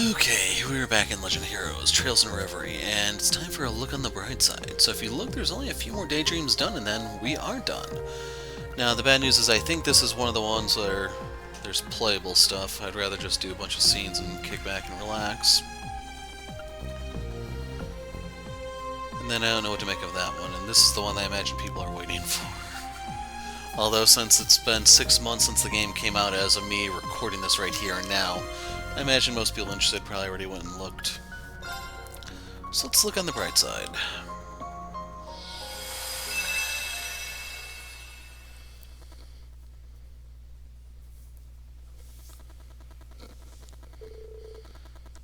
Okay, we're back in Legend Heroes, Trails and Reverie, and it's time for a look on the bright side. So if you look, there's only a few more daydreams done, and then we are done. Now, the bad news is I think this is one of the ones where there's playable stuff. I'd rather just do a bunch of scenes and kick back and relax. And then I don't know what to make of that one, and this is the one that I imagine people are waiting for. Although, since it's been 6 months since the game came out as of me recording this right here and now, I imagine most people interested probably already went and looked. So let's look on the bright side.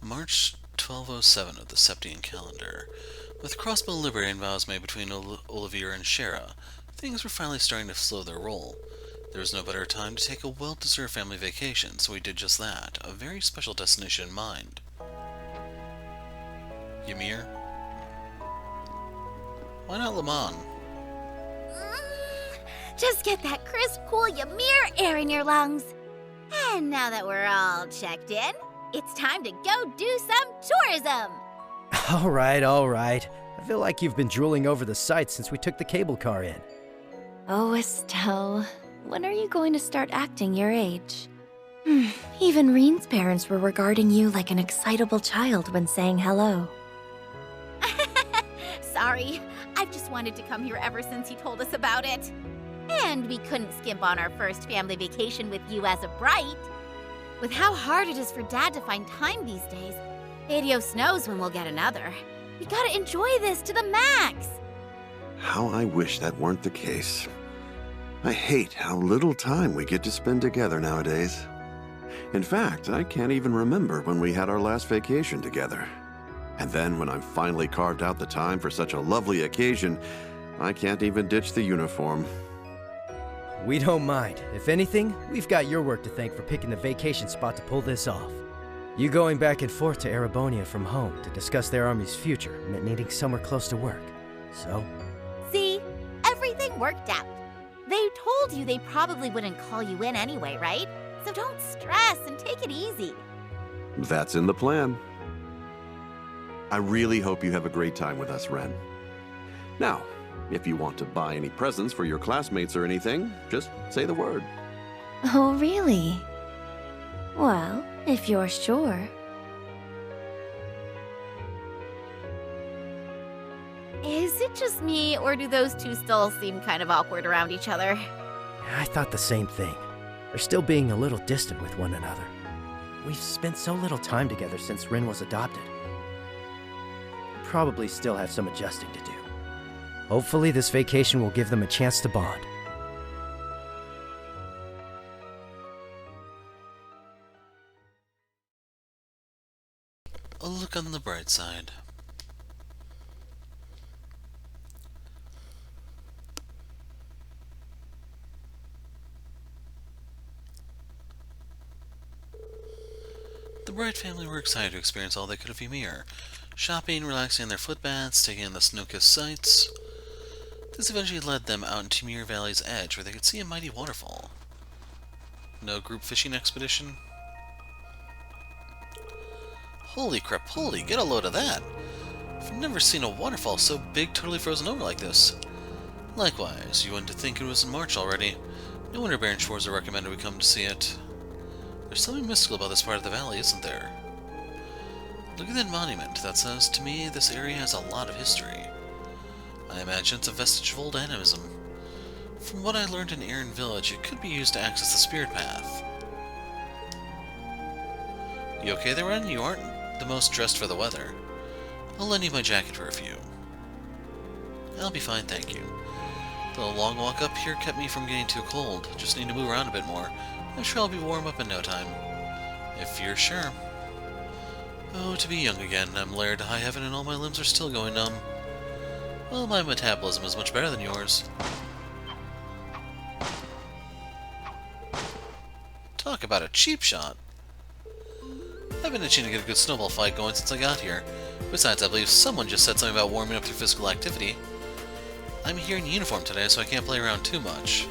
March 1207 of the Septian calendar. With crossbow liberating vows made between Ymir and Shera, things were finally starting to slow their roll. There was no better time to take a well-deserved family vacation, so we did just that, a very special destination in mind. Ymir? Why not Le Mans? Just get that crisp, cool Ymir air in your lungs. And now that we're all checked in, it's time to go do some tourism. All right. I feel like you've been drooling over the sights since we took the cable car in. Oh, Estelle, when are you going to start acting your age? Even Rean's parents were regarding you like an excitable child when saying hello. Sorry, I've just wanted to come here ever since he told us about it. And we couldn't skimp on our first family vacation with you as a bride. With how hard it is for Dad to find time these days, Adios knows when we'll get another. We gotta enjoy this to the max. How I wish that weren't the case. I hate how little time we get to spend together nowadays. In fact, I can't even remember when we had our last vacation together. And then when I've finally carved out the time for such a lovely occasion, I can't even ditch the uniform. We don't mind. If anything, we've got your work to thank for picking the vacation spot to pull this off. You going back and forth to Erebonia from home to discuss their army's future meant needing somewhere close to work. So? See? Everything worked out. They told you they probably wouldn't call you in anyway, right? So don't stress and take it easy. That's in the plan. I really hope you have a great time with us, Ren. Now, if you want to buy any presents for your classmates or anything, just say the word. Oh, really? Well, if you're sure. Is it just me, or do those two still seem kind of awkward around each other? I thought the same thing. They're still being a little distant with one another. We've spent so little time together since Rin was adopted. Probably still have some adjusting to do. Hopefully this vacation will give them a chance to bond. A look on the bright side. The Bright family were excited to experience all they could of Ymir. Shopping, relaxing in their footbaths, taking in the snow-kissed sights. This eventually led them out into Ymir Valley's edge, where they could see a mighty waterfall. No group fishing expedition? Holy crap, holy, get a load of that! I've never seen a waterfall so big totally frozen over like this. Likewise, you wouldn't think it was in March already. No wonder Baron Schwarzer recommended we come to see it. There's something mystical about this part of the valley, isn't there? Look at that monument. That says to me this area has a lot of history. I imagine it's a vestige of old animism. From what I learned in Aaron Village, it could be used to access the spirit path. You okay there, Ren? You aren't the most dressed for the weather. I'll lend you my jacket for a few. I'll be fine, thank you. The long walk up here kept me from getting too cold. Just need to move around a bit more. I'm sure I'll be warm up in no time. If you're sure. Oh, to be young again. I'm layered to high heaven and all my limbs are still going numb. Well, my metabolism is much better than yours. Talk about a cheap shot. I've been itching to get a good snowball fight going since I got here. Besides, I believe someone just said something about warming up through physical activity. I'm here in uniform today, so I can't play around too much.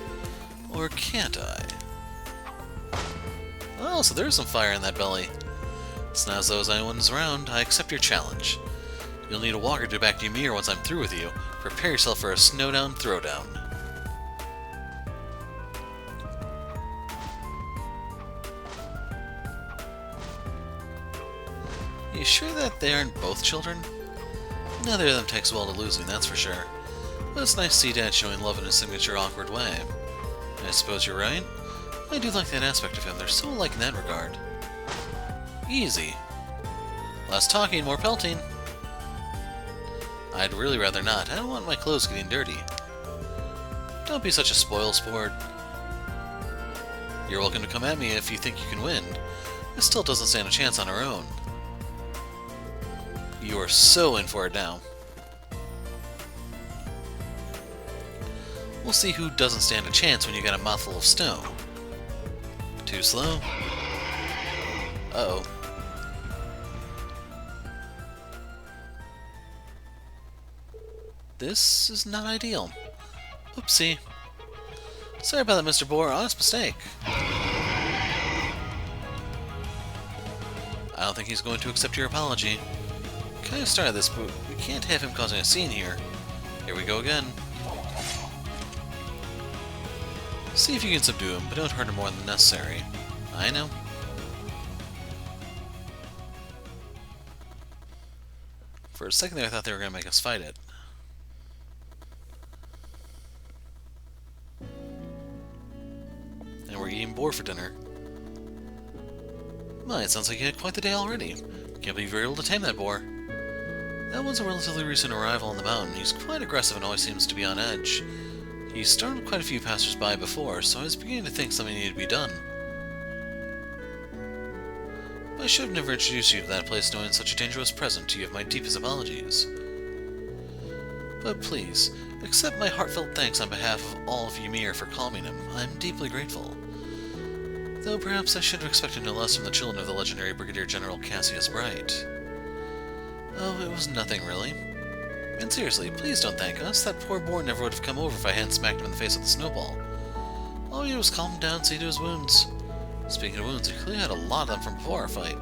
Or can't I? Oh, so there's some fire in that belly. It's not as though anyone's around. I accept your challenge. You'll need a walker to back to Ymir once I'm through with you. Prepare yourself for a snowdown throwdown. You sure that they aren't both children? Neither of them takes well to losing, that's for sure. But it's nice to see Dad showing love in his signature awkward way. I suppose you're right. I do like that aspect of him. They're so alike in that regard. Easy. Less talking, more pelting. I'd really rather not. I don't want my clothes getting dirty. Don't be such a spoil sport. You're welcome to come at me if you think you can win. It still doesn't stand a chance on her own. You are so in for it now. We'll see who doesn't stand a chance when you got a mouthful of snow. Too slow? Uh-oh. This is not ideal. Oopsie. Sorry about that, Mr. Boar. Honest mistake. I don't think he's going to accept your apology. Kind of started this, but we can't have him causing a scene here. Here we go again. See if you can subdue him, but don't hurt him more than necessary. I know. For a second there, I thought they were going to make us fight it. And we're eating boar for dinner. My, it sounds like you had quite the day already. Can't believe you were able to tame that boar. That one's a relatively recent arrival on the mountain. He's quite aggressive and always seems to be on edge. He startled quite a few passers-by before, so I was beginning to think something needed to be done. I should have never introduced you to that place knowing such a dangerous present. You have my deepest apologies. But please, accept my heartfelt thanks on behalf of all of Ymir for calming him. I'm deeply grateful. Though perhaps I should have expected no less from the children of the legendary Brigadier General Cassius Bright. Oh, it was nothing, really. And seriously, please don't thank us. That poor boar never would have come over if I hadn't smacked him in the face with a snowball. All we did was calm him down and see to his wounds. Speaking of wounds, he clearly had a lot of them from before our fight.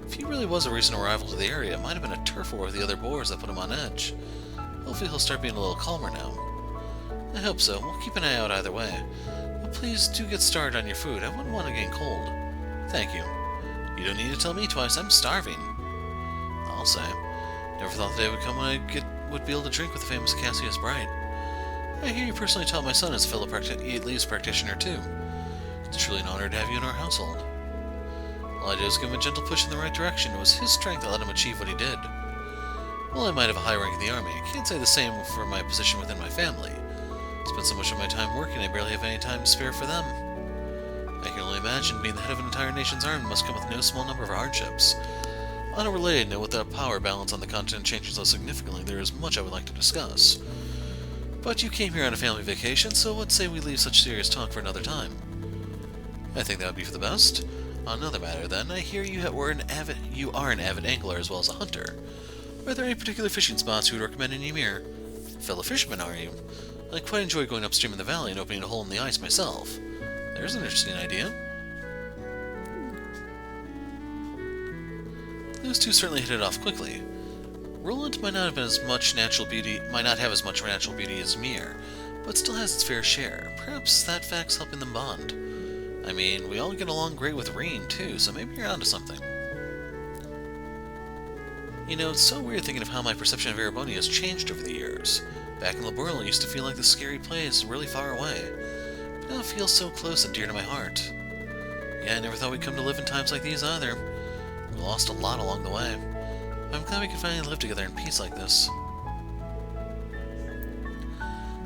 If he really was a recent arrival to the area, it might have been a turf war with the other boars that put him on edge. Hopefully he'll start being a little calmer now. I hope so. We'll keep an eye out either way. But please do get started on your food. I wouldn't want to get cold. Thank you. You don't need to tell me twice. I'm starving. I'll say. Never thought the day would come when I would be able to drink with the famous Cassius Bright. I hear you personally taught my son as a fellow leaves practitioner too. It's truly an honor to have you in our household. All I did was give him a gentle push in the right direction. It was his strength that let him achieve what he did. While I might have a high rank in the army, I can't say the same for my position within my family. I spend so much of my time working, I barely have any time to spare for them. I can only imagine being the head of an entire nation's army must come with no small number of hardships. On a related note, with the power balance on the continent changing so significantly, there is much I would like to discuss. But you came here on a family vacation, so let's say we leave such serious talk for another time. I think that would be for the best. On another matter, then, I hear you are an avid angler as well as a hunter. Are there any particular fishing spots you would recommend in Ymir? Fellow fisherman, are you? I quite enjoy going upstream in the valley and opening a hole in the ice myself. There's an interesting idea. Those two certainly hit it off quickly. Roland might not have as much natural beauty as Ymir, but still has its fair share. Perhaps that fact's helping them bond. I mean, we all get along great with Rean, too, so maybe you're onto something. You know, it's so weird thinking of how my perception of Erebonia has changed over the years. Back in Laborel, it used to feel like this scary place really far away, but now it feels so close and dear to my heart. Yeah, I never thought we'd come to live in times like these either. We lost a lot along the way. I'm glad we could finally live together in peace like this.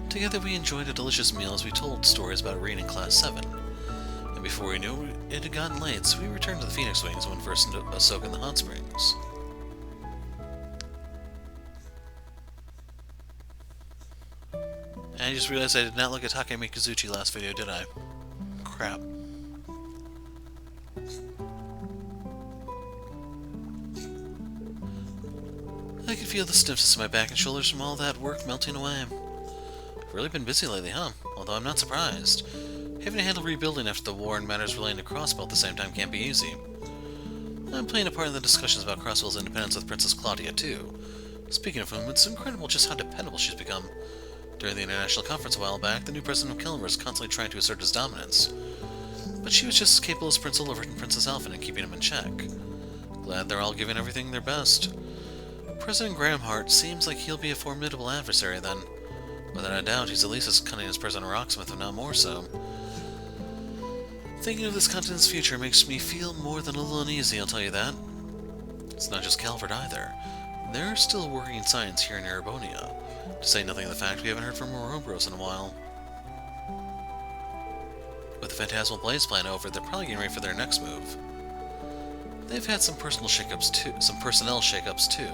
Together we enjoyed a delicious meal as we told stories about Rean in Class 7. And before we knew it had gotten late, so we returned to the Phoenix Wings and went for a soak in the hot springs. And I just realized I did not look at Takemi Kazuchi last video, did I? Crap. I could feel the stiffness in my back and shoulders from all that work melting away. I've really been busy lately, huh? Although I'm not surprised. Having to handle rebuilding after the war and matters relating to Crossbow at the same time can't be easy. I'm I'm playing a part in the discussions about Crossville's independence with Princess Claudia, too. Speaking of whom, it's incredible just how dependable she's become. During the international conference a while back, the new president of Ymir was constantly trying to assert his dominance. But she was just as capable as Prince Olivert and Princess Alphen in keeping him in check. Glad they're all giving everything their best. President Grahamhart seems like he'll be a formidable adversary then. Without a doubt, he's at least as cunning as President Rocksmith, if not more so. Thinking of this continent's future makes me feel more than a little uneasy, I'll tell you that. It's not just Calvert either. They're still working in science here in Erebonia, to say nothing of the fact we haven't heard from Ouroboros in a while. With the Phantasmal Blaze plan over, they're probably getting ready for their next move. They've had some personnel shakeups too,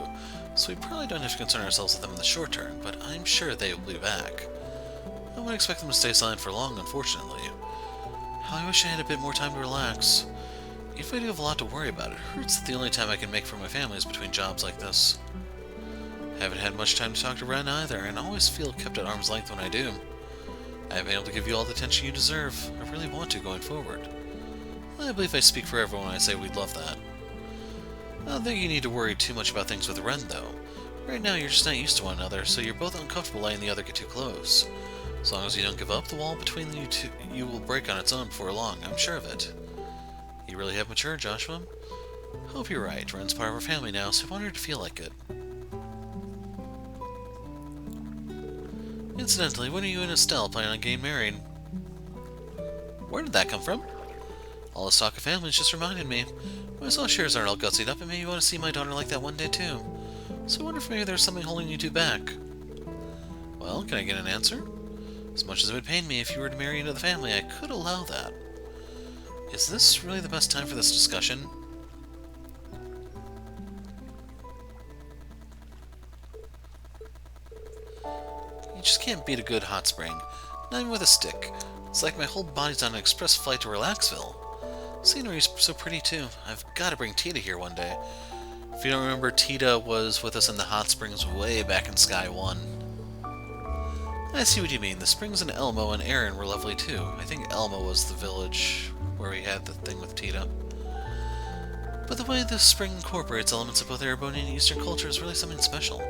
so we probably don't have to concern ourselves with them in the short term, but I'm sure they will be back. I wouldn't expect them to stay silent for long, unfortunately. How I wish I had a bit more time to relax. If I do have a lot to worry about, it hurts that the only time I can make for my family is between jobs like this. Haven't had much time to talk to Rean either, and always feel kept at arm's length when I do. I haven't been able to give you all the attention you deserve. I really want to going forward. I believe I speak for everyone when I say we'd love that. I don't think you need to worry too much about things with Rean, though. Right now you're just not used to one another, so you're both uncomfortable letting the other get too close. As long as you don't give up, the wall between you two will break on its own before long, I'm sure of it. You really have matured, Joshua. Hope you're right. Rean's part of our family now, so I want her to feel like it. Incidentally, when are you and Estelle planning on getting married? Where did that come from? All this talk of families just reminded me. When I saw Sherazard all gutsied up, it made me want to see my daughter like that one day too. So I wonder if maybe there's something holding you two back. Well, can I get an answer? As much as it would pain me if you were to marry into the family, I could allow that. Is this really the best time for this discussion? You just can't beat a good hot spring. Not even with a stick. It's like my whole body's on an express flight to Relaxville. Scenery's so pretty too. I've got to bring Tita here one day. If you don't remember, Tita was with us in the hot springs way back in Sky 1. I see what you mean. The springs in Elmo and Erin were lovely too. I think Elmo was the village where we had the thing with Tita. But the way this spring incorporates elements of both Erebonian and Eastern culture is really something special.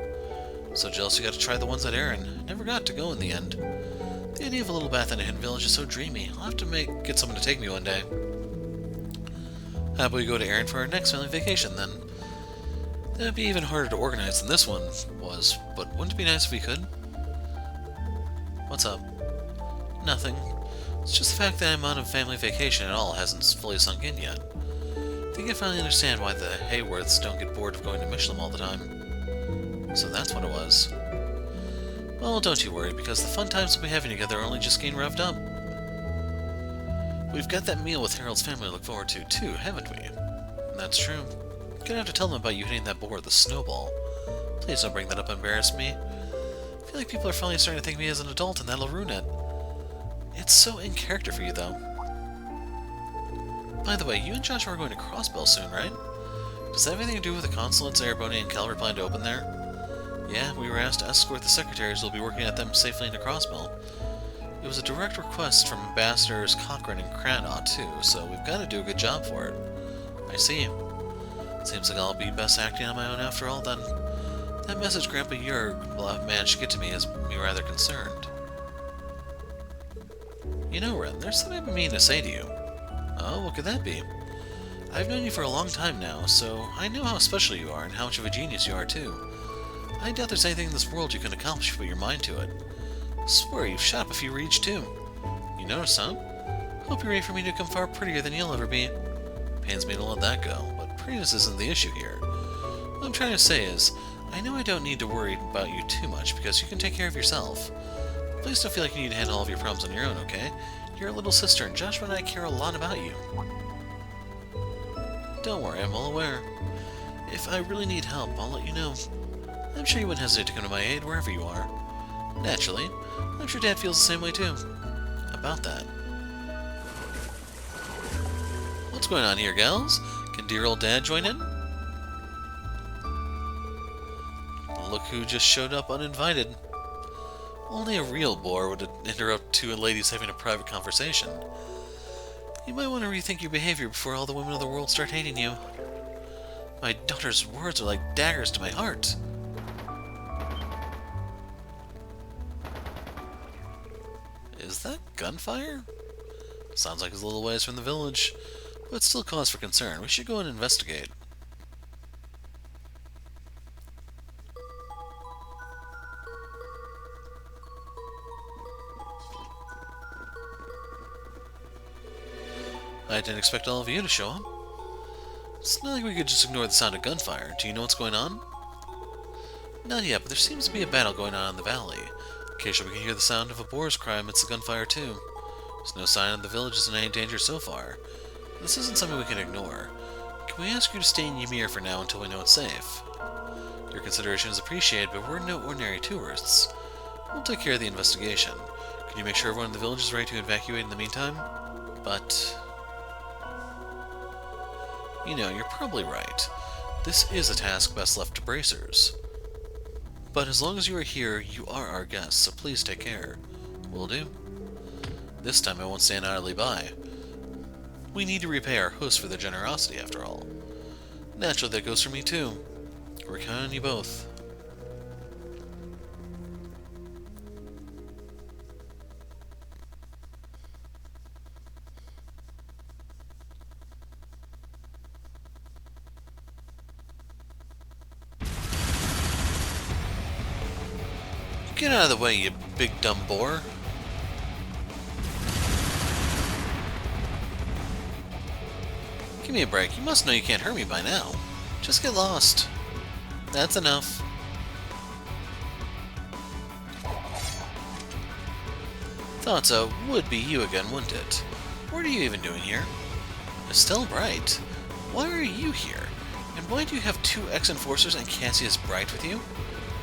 So jealous you got to try the ones at Erin. Never got to go in the end. The idea of a little bath in a hidden village is so dreamy. I'll have to get someone to take me one day. How about we go to Erin for our next family vacation then? That'd be even harder to organize than this one was, but wouldn't it be nice if we could? What's up? Nothing. It's just the fact that I'm on a family vacation at all hasn't fully sunk in yet. I think I finally understand why the Hayworths don't get bored of going to Michelin all the time. So that's what it was. Well, don't you worry, because the fun times we'll be having together are only just getting revved up. We've got that meal with Harold's family to look forward to, too, haven't we? That's true. Gonna have to tell them about you hitting that board with the snowball. Please don't bring that up and embarrass me. I feel like people are finally starting to think of me as an adult, and that'll ruin it. It's so in character for you, though. By the way, you and Joshua are going to Crossbell soon, right? Does that have anything to do with the consulates Erebonia and Calvert plan to open there? Yeah, we were asked to escort the secretaries who will be working at them safely into Crossbell. It was a direct request from Ambassadors Cochrane and Cranagh, too, so we've got to do a good job for it. I see. Seems like I'll be best acting on my own after all, then. That message Grandpa Jurg will have managed to get to me has me rather concerned. You know, Ren, there's something I've been meaning to say to you. Oh, what could that be? I've known you for a long time now, so I know how special you are and how much of a genius you are, too. I doubt there's anything in this world you can accomplish if you put your mind to it. I swear you've shot up a few reeds, too. You notice, huh? Hope you're ready for me to become far prettier than you'll ever be. Pains me to let that go, but prettiness isn't the issue here. What I'm trying to say is, I know I don't need to worry about you too much because you can take care of yourself. Please don't feel like you need to handle all of your problems on your own, okay? You're a little sister, and Joshua and I care a lot about you. Don't worry, I'm well aware. If I really need help, I'll let you know. I'm sure you wouldn't hesitate to come to my aid wherever you are. Naturally, I'm sure Dad feels the same way too. About that. What's going on here, gals? Can dear old Dad join in? Look who just showed up uninvited. Only a real bore would interrupt two ladies having a private conversation. You might want to rethink your behavior before all the women of the world start hating you. My daughter's words are like daggers to my heart. Is that gunfire? Sounds like it's a little ways from the village, but still cause for concern. We should go and investigate. I didn't expect all of you to show up. It's not like we could just ignore the sound of gunfire. Do you know what's going on? Not yet, but there seems to be a battle going on in the valley. Occasionally we can hear the sound of a boar's cry amidst the gunfire too. There's no sign that the village is in any danger so far. This isn't something we can ignore. Can we ask you to stay in Ymir for now until we know it's safe? Your consideration is appreciated, but we're no ordinary tourists. We'll take care of the investigation. Can you make sure everyone in the village is ready to evacuate in the meantime? But... you know, you're probably right. This is a task best left to bracers. But as long as you are here, you are our guests, so please take care. Will do. This time I won't stand idly by. We need to repay our hosts for their generosity, after all. Naturally, that goes for me too. We're counting on you both. Get out of the way, you big dumb boar. Give me a break. You must know you can't hurt me by now. Just get lost. That's enough. Thought so. Would be you again, wouldn't it? What are you even doing here? Estelle Bright? Why are you here? And why do you have two ex-enforcers and Cassius Bright with you?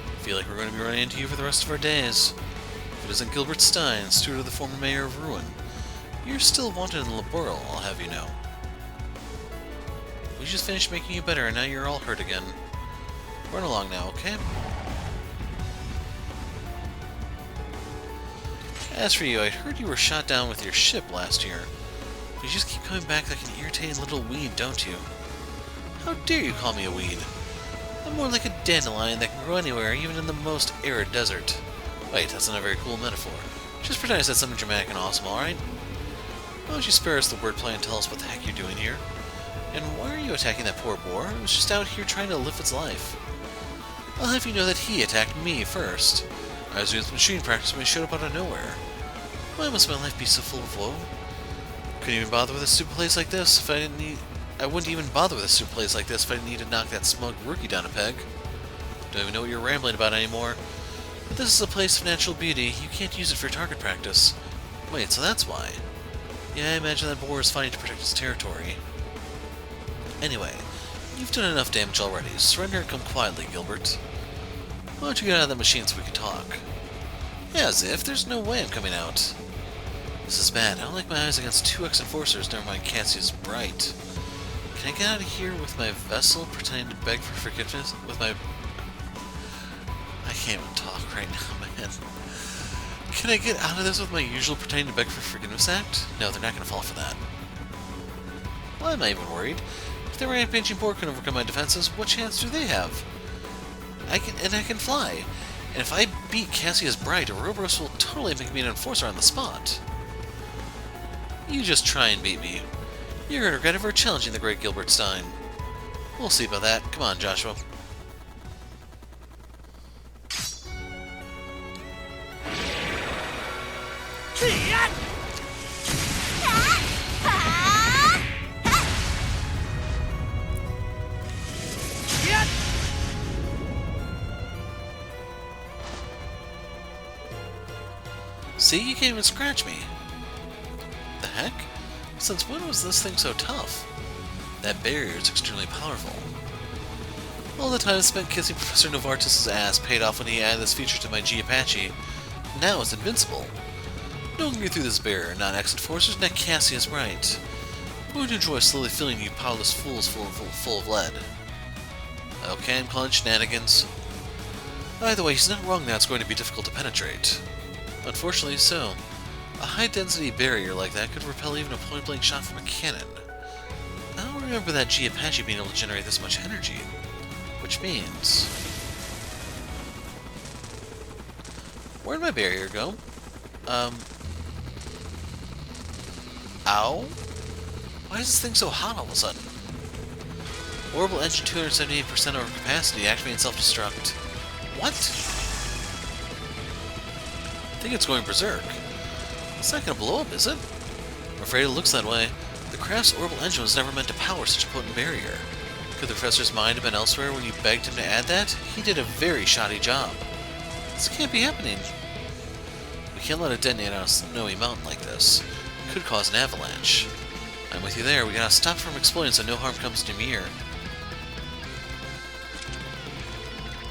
I feel like we're going to be running into you for the rest of our days. If it isn't Gilbert Stein, steward of the former mayor of Ruin, you're still wanted in Laboral, I'll have you know. We just finished making you better, and now you're all hurt again. Run along now, okay? As for you, I heard you were shot down with your ship last year. But you just keep coming back like an irritating little weed, don't you? How dare you call me a weed? I'm more like a dandelion that can grow anywhere, even in the most arid desert. Wait, that's not a very cool metaphor. Just pretend I said something dramatic and awesome, alright? Why don't you spare us the wordplay and tell us what the heck you're doing here? And why are you attacking that poor boar? It was just out here trying to live its life. I'll have you know that he attacked me first. I was doing some machine practice when he showed up out of nowhere. Why must my life be so full of woe? Couldn't even bother with a stupid place like this if I didn't need... I wouldn't even bother with a stupid place like this if I didn't need to knock that smug rookie down a peg. Don't even know what you're rambling about anymore. But this is a place of natural beauty. You can't use it for target practice. Wait, so that's why. Yeah, I imagine that boar is fighting to protect his territory. Anyway, you've done enough damage already. Surrender and come quietly, Gilbert. Why don't you get out of that machine so we can talk? Yeah, as if. There's no way I'm coming out. This is bad. I don't like my eyes against two ex-enforcers, never mind Cassius Bright. Can I get out of here with my vessel, pretending to beg for forgiveness? With my... I can't even talk right now, man. Can I get out of this with my usual pretending to beg for forgiveness act? No, they're not going to fall for that. Why am I even worried? If the rampaging boar can overcome my defenses, what chance do they have? I can fly. And if I beat Cassius Bright, Ouroboros will totally make me an enforcer on the spot. You just try and beat me. You're going to regret ever challenging the great Gilbert Stein. We'll see about that. Come on, Joshua. See, you can't even scratch me. The heck? Since when was this thing so tough? That barrier is extremely powerful. All the time spent kissing Professor Novartis' ass paid off when he added this feature to my G Apache. Now it's invincible. No one can get through this barrier, not ex-enforcers, not Cassius Bright. I'm going to enjoy slowly filling you powerless fools full of lead. Okay, I'm calling shenanigans. Either way, he's not wrong that it's going to be difficult to penetrate. Unfortunately so. A high-density barrier like that could repel even a point-blank shot from a cannon. How don't remember that G Apache being able to generate this much energy. Which means... Where'd my barrier go? Ow? Why is this thing so hot all of a sudden? Orbital engine 278% over capacity, activating self-destruct. What? I think it's going berserk. It's not gonna blow up, is it? I'm afraid it looks that way. The craft's orbital engine was never meant to power such a potent barrier. Could the professor's mind have been elsewhere when you begged him to add that? He did a very shoddy job. This can't be happening. We can't let it detonate on a snowy mountain like this. It could cause an avalanche. I'm with you there. We gotta stop from exploding so no harm comes to Ymir.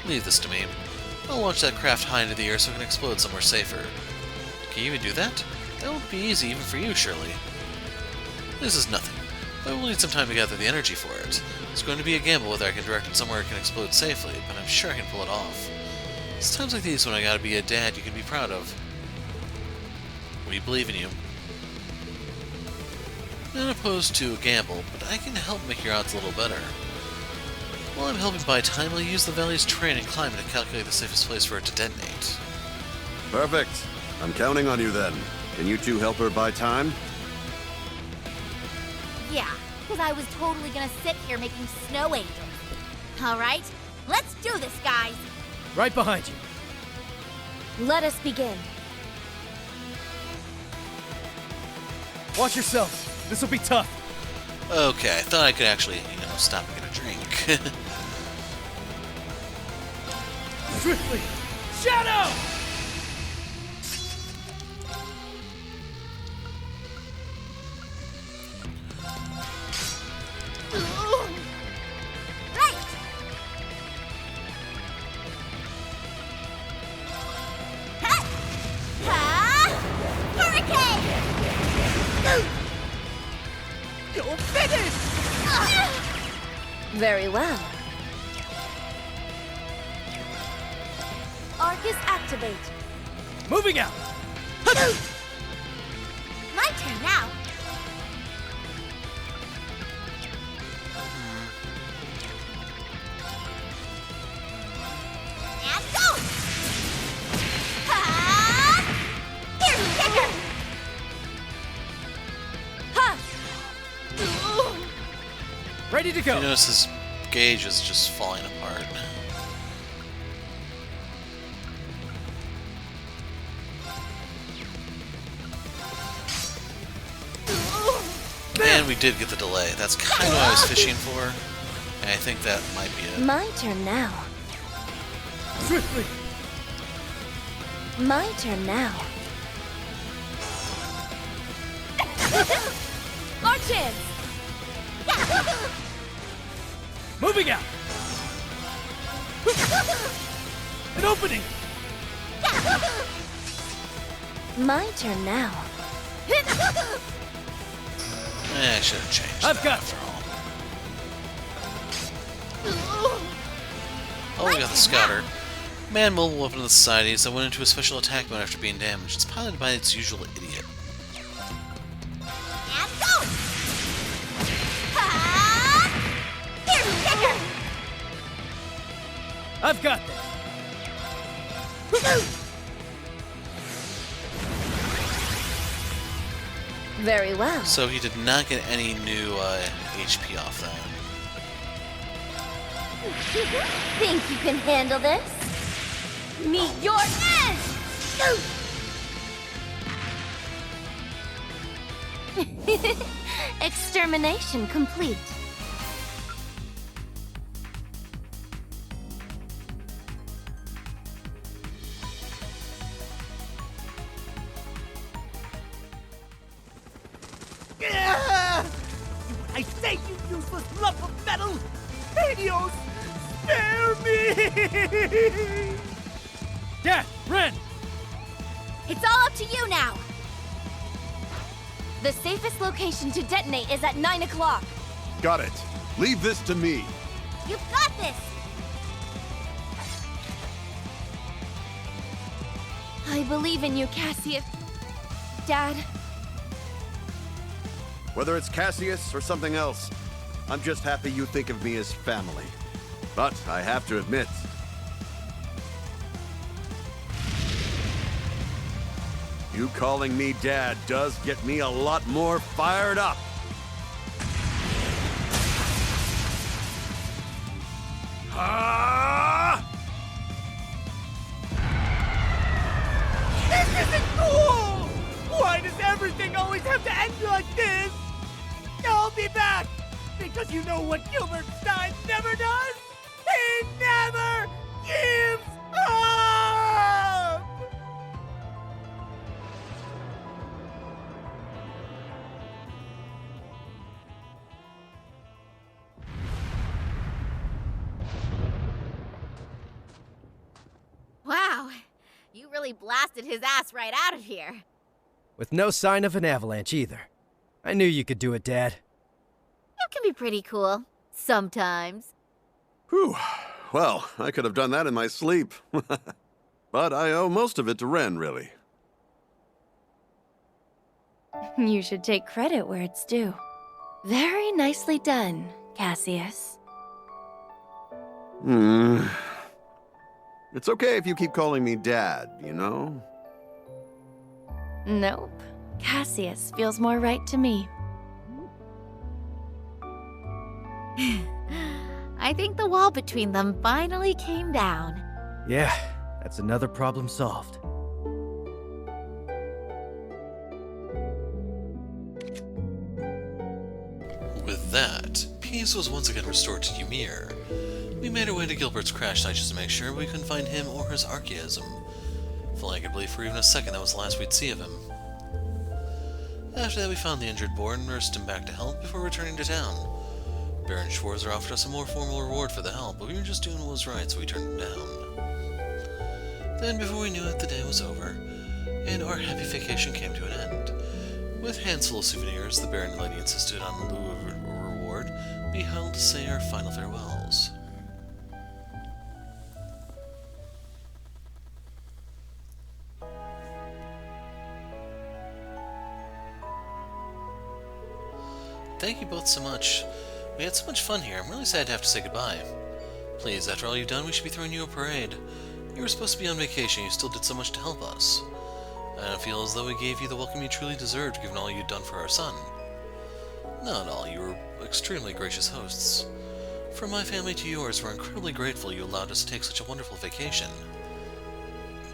Leave this to me. I'll launch that craft high into the air so it can explode somewhere safer. Can you even do that? That won't be easy even for you, surely. This is nothing, but we'll need some time to gather the energy for it. It's going to be a gamble whether I can direct it somewhere it can explode safely, but I'm sure I can pull it off. It's times like these when I gotta be a dad you can be proud of. We believe in you. Not opposed to a gamble, but I can help make your odds a little better. While I'm helping buy time, I'll use the valley's terrain and climate to calculate the safest place for it to detonate. Perfect. I'm counting on you then. Can you two help her buy time? Yeah, because I was totally gonna sit here making snow angels. Alright, let's do this, guys! Right behind you. Let us begin. Watch yourselves. This will be tough. Okay, I thought I could actually, stop and get a drink. Swiftly! Shadow! Right! Ha! Ha! Hurricane! You'll finish! Very well. Arcus activate. Moving out! My turn now. And go! Ha! Here's the kicker! Ha! Ready to go. You notice his gauge is just falling apart. And we did get the delay. That's kind of what I was fishing for. And I think that might be it. My turn now. Swiftly! My turn now. Our chance! Moving out! An opening! My turn now. I should have changed I've that got after all. Oh, we got the Scouter. Man mobile weapon of the societies that went into a special attack mode after being damaged. It's piloted by its usual idiot. And go! Ha! Here's the kicker! I've got this! Very well. So he did not get any new HP off that. Think you can handle this? Meet your end! Extermination complete. I say, you useless lump of metal! Radios! Spare me! Dad! Ren! It's all up to you now! The safest location to detonate is at 9 o'clock. Got it. Leave this to me. You've got this! I believe in you, Cassius. Dad, Whether it's Cassius or something else, I'm just happy you think of me as family. But I have to admit, you calling me Dad does get me a lot more fired up. This isn't cool! Why does everything always have to end like this? I'll be back! Because you know what Gilbert Stein never does? He never gives up! Wow, you really blasted his ass right out of here. With no sign of an avalanche either. I knew you could do it, Dad. You can be pretty cool. Sometimes. Whew. Well, I could have done that in my sleep. But I owe most of it to Ren, really. You should take credit where it's due. Very nicely done, Cassius. It's okay if you keep calling me Dad, you know? Nope. Cassius feels more right to me. I think the wall between them finally came down. Yeah, that's another problem solved. With that, peace was once again restored to Ymir. We made our way to Gilbert's crash site just to make sure we couldn't find him or his archaism. Felt I could believe for even a second that was the last we'd see of him. After that, we found the injured boy and nursed him back to health before returning to town. Baron Schwarzer offered us a more formal reward for the help, but we were just doing what was right, so we turned him down. Then, before we knew it, the day was over, and our happy vacation came to an end. With hands full of souvenirs, the Baron and Lady insisted on, in lieu of a reward, we held to say our final farewells. Thank you both so much. We had so much fun here. I'm really sad to have to say goodbye. Please, after all you've done, we should be throwing you a parade. You were supposed to be on vacation, you still did so much to help us. I don't feel as though we gave you the welcome you truly deserved, given all you'd done for our son. Not at all, you were extremely gracious hosts. From my family to yours, we're incredibly grateful you allowed us to take such a wonderful vacation.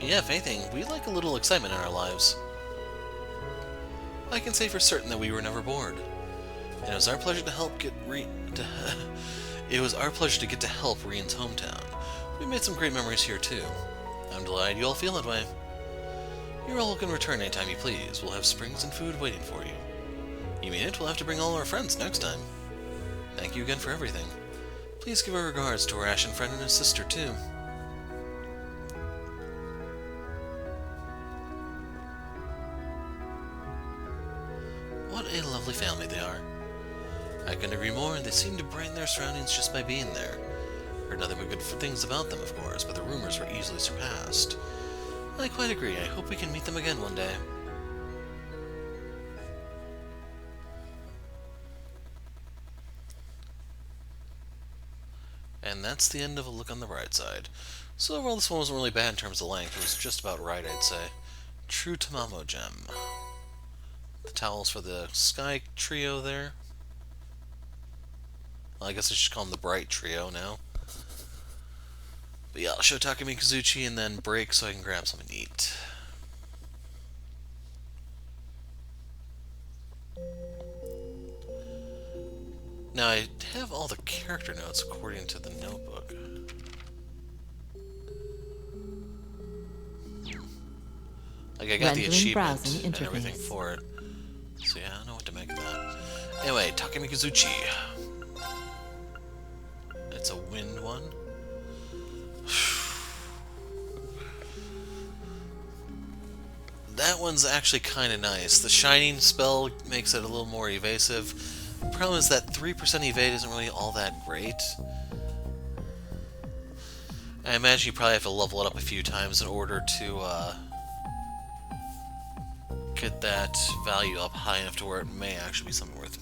Yeah, if anything, we like a little excitement in our lives. I can say for certain that we were never bored. And it was our pleasure to help get It was our pleasure to get to help Rean's hometown. We made some great memories here too. I'm delighted you all feel that way. You're all welcome to return anytime you please. We'll have springs and food waiting for you. You mean it? We'll have to bring all our friends next time. Thank you again for everything. Please give our regards to our Ashen friend and his sister too. What a lovely family they are. I couldn't agree more, and they seem to brighten their surroundings just by being there. Heard nothing but good things about them, of course, but the rumors were easily surpassed. I quite agree. I hope we can meet them again one day. And that's the end of A Look on the Bright Side. So overall, this one wasn't really bad in terms of length. It was just about right, I'd say. True Tamamo Gem. The towels for the Sky Trio there. Well, I guess I should call them the Bright Trio now. But yeah, I'll show Takumi Kazuchi and then break so I can grab something to eat. Now, I have all the character notes according to the notebook. Like, I got the achievement and everything for it. So yeah, I don't know what to make of that. Anyway, Takumi Kazuchi. It's a wind one. That one's actually kind of nice. The shining spell makes it a little more evasive. The problem is that 3% evade isn't really all that great. I imagine you probably have to level it up a few times in order to get that value up high enough to where it may actually be something worth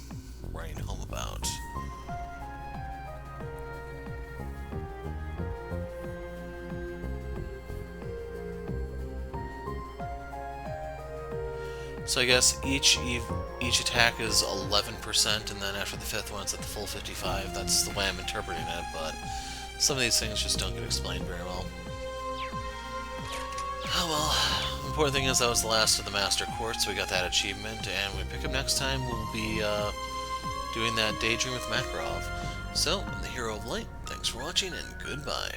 writing home about. So I guess each attack is 11%, and then after the 5th one it's at the full 55. That's the way I'm interpreting it, but some of these things just don't get explained very well. Oh well, the important thing is that was the last of the Master Court, so we got that achievement, and when we pick up next time we'll be doing that Daydream with Makarov. So, I'm the Hero of Light, thanks for watching, and goodbye.